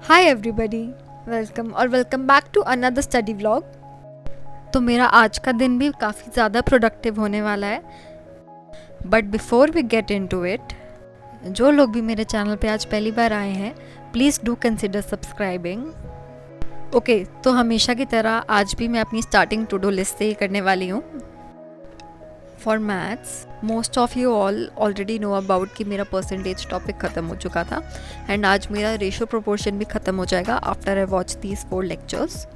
Hi everybody, welcome back to another study vlog. तो मेरा आज का दिन भी काफ़ी ज़्यादा प्रोडक्टिव होने वाला है। But before we get into it, जो लोग भी मेरे चैनल पे आज पहली बार आए हैं, please do consider subscribing. Okay, तो हमेशा की तरह आज भी मैं अपनी स्टार्टिंग टू डू लिस्ट से ही करने वाली हूँ। For maths, most of you already know about कि मेरा परसेंटेज टॉपिक ख़त्म हो चुका था एंड आज मेरा रेशो प्रोपोर्शन भी ख़त्म हो जाएगा after I watch these 4 lectures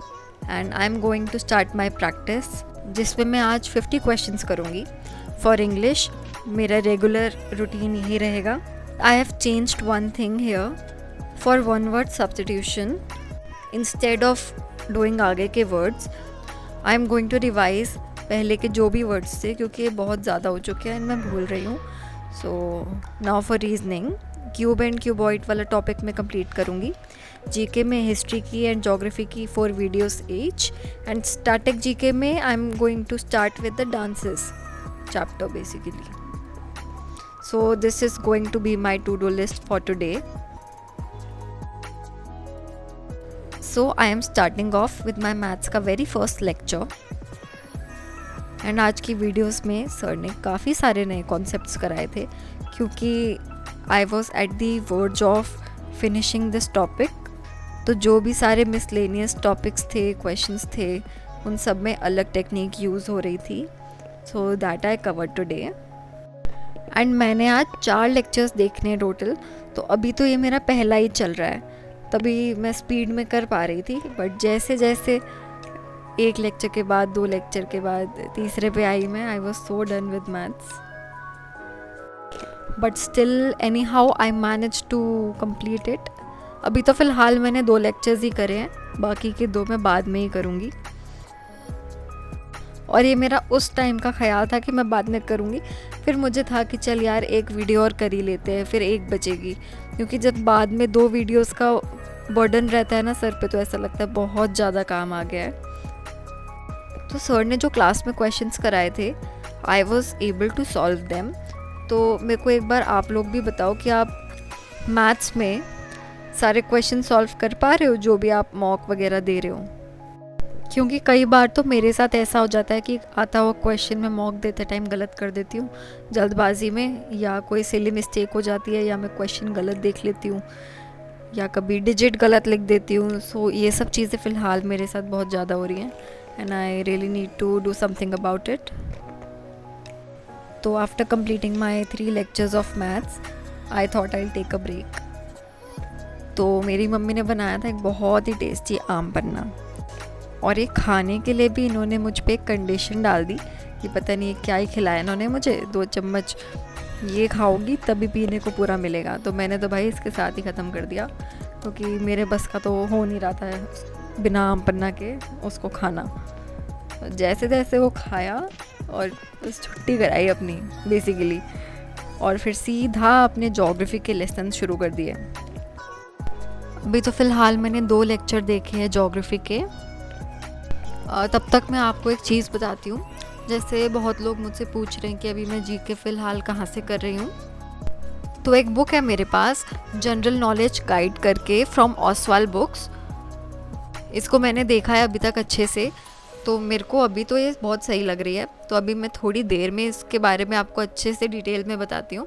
and I am going to start my practice, जिसमें मैं आज 50 क्वेश्चंस करूँगी। फॉर इंग्लिश मेरा रेगुलर रूटीन यही रहेगा। I have changed one thing here. For one word substitution, instead of doing आगे के words, I am going to revise पहले के जो भी वर्ड्स थे, क्योंकि ये बहुत ज़्यादा हो चुके हैं एंड मैं भूल रही हूँ। So now for reasoning, cube and cuboid वाला टॉपिक मैं कंप्लीट करूँगी। जीके में हिस्ट्री की एंड जोग्राफी की 4 videos each and static GK में I am going to start with the dances chapter basically. So this is going to be my to do list for today. So I am starting off with my maths का very first lecture and आज की videos में sir ने काफ़ी सारे नए concepts कराए थे, क्योंकि I was at the verge of finishing this topic. तो जो भी सारे मिसलेनियस टॉपिक्स थे, क्वेश्चंस थे, उन सब में अलग टेक्निक यूज़ हो रही थी। So that I cover today and मैंने आज 4 लेक्चर्स देखने टोटल। तो अभी तो ये मेरा पहला ही चल रहा है, तभी मैं स्पीड में कर पा रही थी। बट जैसे जैसे एक लेक्चर के बाद, 2 लेक्चर के बाद तीसरे पे आई मैं, I was so done with maths. But still anyhow I manage to complete it. अभी तो फ़िलहाल मैंने 2 लेक्चर्स ही करे हैं, बाकी के 2 मैं बाद में ही करूँगी। और ये मेरा उस टाइम का ख्याल था कि मैं बाद में करूँगी, फिर मुझे था कि चल यार एक वीडियो और कर ही लेते हैं, फिर एक बचेगी। क्योंकि जब बाद में 2 वीडियोस का बर्डन रहता है ना सर पे, तो ऐसा लगता है बहुत ज़्यादा काम आ गया है। तो सर ने जो क्लास में क्वेश्चंस कराए थे, I was able to solve them. तो मेरे को एक बार आप लोग भी बताओ कि आप मैथ्स में सारे क्वेश्चन सॉल्व कर पा रहे हो, जो भी आप मॉक वगैरह दे रहे हो। क्योंकि कई बार तो मेरे साथ ऐसा हो जाता है कि आता हुआ क्वेश्चन मैं मॉक देते टाइम गलत कर देती हूँ जल्दबाजी में, या कोई सिली मिस्टेक हो जाती है, या मैं क्वेश्चन गलत देख लेती हूँ, या कभी डिजिट गलत लिख देती हूँ। सो ये सब चीज़ें फ़िलहाल मेरे साथ बहुत ज़्यादा हो रही हैं and I really need to do something about it. So after completing my 3 lectures of maths, I thought I'll take a break. तो मेरी मम्मी ने बनाया था एक बहुत ही टेस्टी आम पन्ना, और ये खाने के लिए भी इन्होंने मुझ पे एक कंडीशन डाल दी कि पता नहीं क्या ही खिलाया इन्होंने मुझे, 2 चम्मच ये खाओगी तभी पीने को पूरा मिलेगा। तो मैंने तो भाई इसके साथ ही ख़त्म कर दिया, क्योंकि मेरे बस का तो हो नहीं रहा था बिना आम पन्ना के उसको खाना। जैसे जैसे वो खाया और बस छुट्टी कराई अपनी बेसिकली, और फिर सीधा अपने ज्योग्राफी के लेसन शुरू कर दिए। अभी तो फ़िलहाल मैंने 2 लेक्चर देखे हैं ज्योग्राफी के। तब तक मैं आपको एक चीज़ बताती हूँ। जैसे बहुत लोग मुझसे पूछ रहे हैं कि अभी मैं जीके फ़िलहाल कहाँ से कर रही हूँ, तो एक बुक है मेरे पास, जनरल नॉलेज गाइड करके, फ्रॉम ओसवाल बुक्स। इसको मैंने देखा है अभी तक अच्छे से, तो मेरे को अभी तो ये बहुत सही लग रही है। तो अभी मैं थोड़ी देर में इसके बारे में आपको अच्छे से डिटेल में बताती हूँ।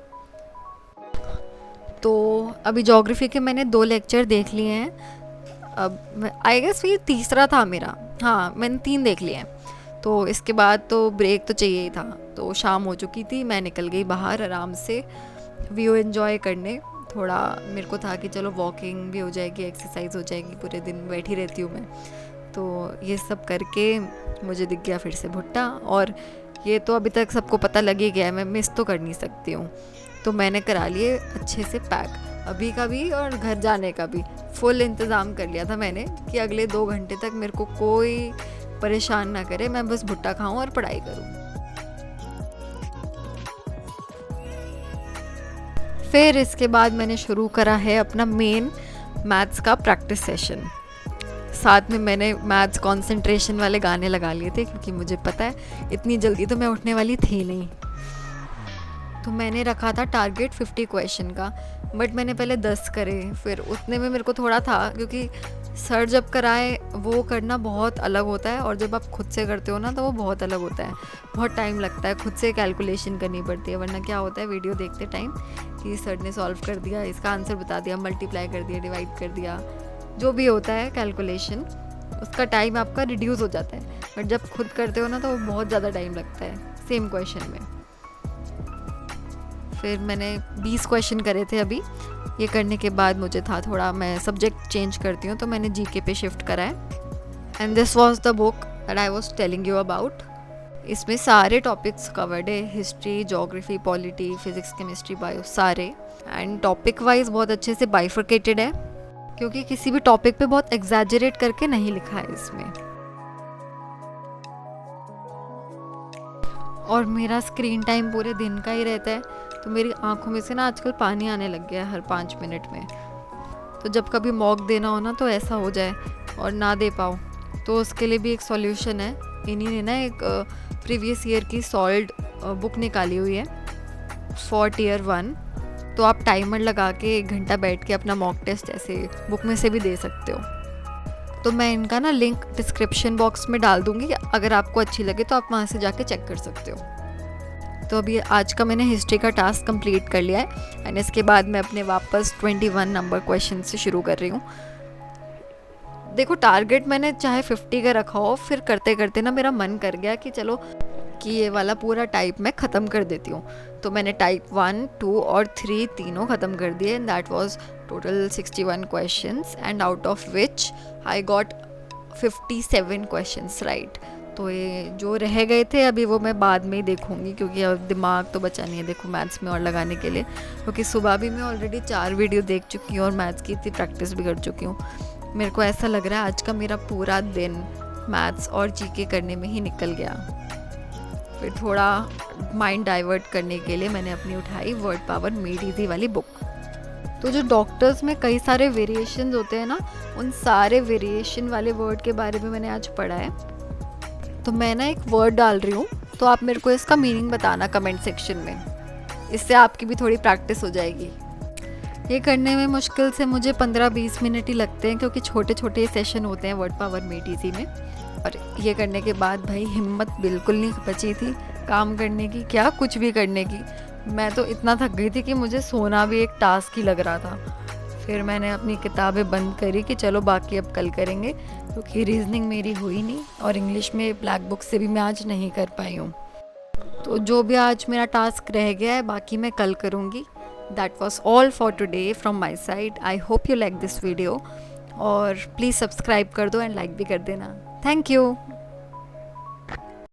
तो अभी ज्योग्राफी के मैंने 2 लेक्चर देख लिए हैं। अब आई गेस ये तीसरा था मेरा, हाँ मैंने 3 देख लिए हैं। तो इसके बाद तो ब्रेक तो चाहिए ही था। तो शाम हो चुकी थी, मैं निकल गई बाहर आराम से व्यू एंजॉय करने। थोड़ा मेरे को था कि चलो वॉकिंग भी हो जाएगी, एक्सरसाइज हो जाएगी, पूरे दिन बैठी रहती हूँ मैं। तो ये सब करके मुझे दिख गया फिर से भुट्टा, और ये तो अभी तक सबको पता लग ही गया है, मैं मिस तो कर नहीं सकती हूँ। तो मैंने करा लिए अच्छे से पैक, अभी का भी और घर जाने का भी फुल इंतज़ाम कर लिया था मैंने, कि अगले 2 घंटे तक मेरे को कोई परेशान ना करे, मैं बस भुट्टा खाऊँ और पढ़ाई करूँ। फिर इसके बाद मैंने शुरू करा है अपना मेन मैथ्स का प्रैक्टिस सेशन। साथ में मैंने मैथ्स कंसंट्रेशन वाले गाने लगा लिए थे, क्योंकि मुझे पता है इतनी जल्दी तो मैं उठने वाली थी नहीं। तो मैंने रखा था टारगेट 50 क्वेश्चन का, बट मैंने पहले 10 करे। फिर उतने में मेरे को थोड़ा था, क्योंकि सर जब कराए वो करना बहुत अलग होता है, और जब आप खुद से करते हो ना तो वो बहुत अलग होता है। बहुत टाइम लगता है, खुद से कैलकुलेशन करनी पड़ती है। वरना क्या होता है वीडियो देखते टाइम कि सर ने सॉल्व कर दिया, इसका आंसर बता दिया, मल्टीप्लाई कर दिया, डिवाइड कर दिया, जो भी होता है कैलकुलेशन, उसका टाइम आपका रिड्यूस हो जाता है। बट जब खुद करते हो ना तो वो बहुत ज़्यादा टाइम लगता है सेम क्वेश्चन में। फिर मैंने 20 क्वेश्चन करे थे अभी। ये करने के बाद मुझे था थोड़ा मैं सब्जेक्ट चेंज करती हूँ, तो मैंने जीके पे शिफ्ट करा है। And this was the book that I was telling you about. इसमें सारे टॉपिक्स कवर्ड है, history, geography, polity, physics, chemistry, bio, सारे। एंड टॉपिक वाइज बहुत अच्छे से बाइफर्केटेड है, क्योंकि किसी भी टॉपिक पे बहुत एग्जैजरेट करके नहीं लिखा है इसमें। और मेरा स्क्रीन टाइम पूरे दिन का ही रहता है, तो मेरी आंखों में से ना आजकल पानी आने लग गया है हर 5 मिनट में। तो जब कभी मॉक देना हो ना तो ऐसा हो जाए और ना दे पाओ, तो उसके लिए भी एक सॉल्यूशन है। इन्हीं ने ना एक प्रीवियस ईयर की सॉल्व्ड बुक निकाली हुई है फॉर टीयर 1। तो आप टाइमर लगा के 1 घंटा बैठ के अपना मॉक टेस्ट ऐसे बुक में से भी दे सकते हो। तो मैं इनका ना लिंक डिस्क्रिप्शन बॉक्स में डाल दूँगी, अगर आपको अच्छी लगे तो आप वहाँ से जाके चेक कर सकते हो। तो अभी आज का मैंने हिस्ट्री का टास्क कंप्लीट कर लिया है, एंड इसके बाद मैं अपने वापस 21 नंबर क्वेश्चन से शुरू कर रही हूँ। देखो टारगेट मैंने चाहे 50 का रखा हो, फिर करते करते ना मेरा मन कर गया कि चलो कि ये वाला पूरा टाइप मैं ख़त्म कर देती हूँ। तो मैंने टाइप 1, 2 और 3 तीनों ख़त्म कर दिए, and that was total 61 questions, and out of which I got 57 questions right. तो ये जो रह गए थे अभी वो मैं बाद में ही देखूँगी, क्योंकि अब दिमाग तो बचा नहीं है देखो मैथ्स में और लगाने के लिए, क्योंकि सुबह भी मैं ऑलरेडी 4 वीडियो देख चुकी हूँ और मैथ्स की इतनी प्रैक्टिस भी कर चुकी हूँ। मेरे को ऐसा लग रहा है आज का मेरा पूरा दिन मैथ्स और जीके करने में ही निकल गया। फिर थोड़ा माइंड डाइवर्ट करने के लिए मैंने अपनी उठाई वर्ड पावर मेड इजी वाली बुक। तो जो डॉक्टर्स में कई सारे वेरिएशन होते हैं ना, उन सारे वेरिएशन वाले वर्ड के बारे में मैंने आज पढ़ा है। तो मैं ना एक वर्ड डाल रही हूँ, तो आप मेरे को इसका मीनिंग बताना कमेंट सेक्शन में, इससे आपकी भी थोड़ी प्रैक्टिस हो जाएगी। ये करने में मुश्किल से मुझे 15-20 मिनट ही लगते हैं, क्योंकि छोटे छोटे सेशन होते हैं वर्ड पावर मेड इजी में। और ये करने के बाद भाई हिम्मत बिल्कुल नहीं बची थी काम करने की, क्या कुछ भी करने की। मैं तो इतना थक गई थी कि मुझे सोना भी एक टास्क ही लग रहा था। फिर मैंने अपनी किताबें बंद करी कि चलो बाकी अब कल करेंगे, क्योंकि रीजनिंग मेरी हुई नहीं और इंग्लिश में ब्लैक बुक से भी मैं आज नहीं कर पाई हूँ। तो जो भी आज मेरा टास्क रह गया है बाकी मैं कल करूँगी। That was all for today from my side. I hope you like this video, और प्लीज़ सब्सक्राइब कर दो एंड लाइक भी कर देना। Thank you.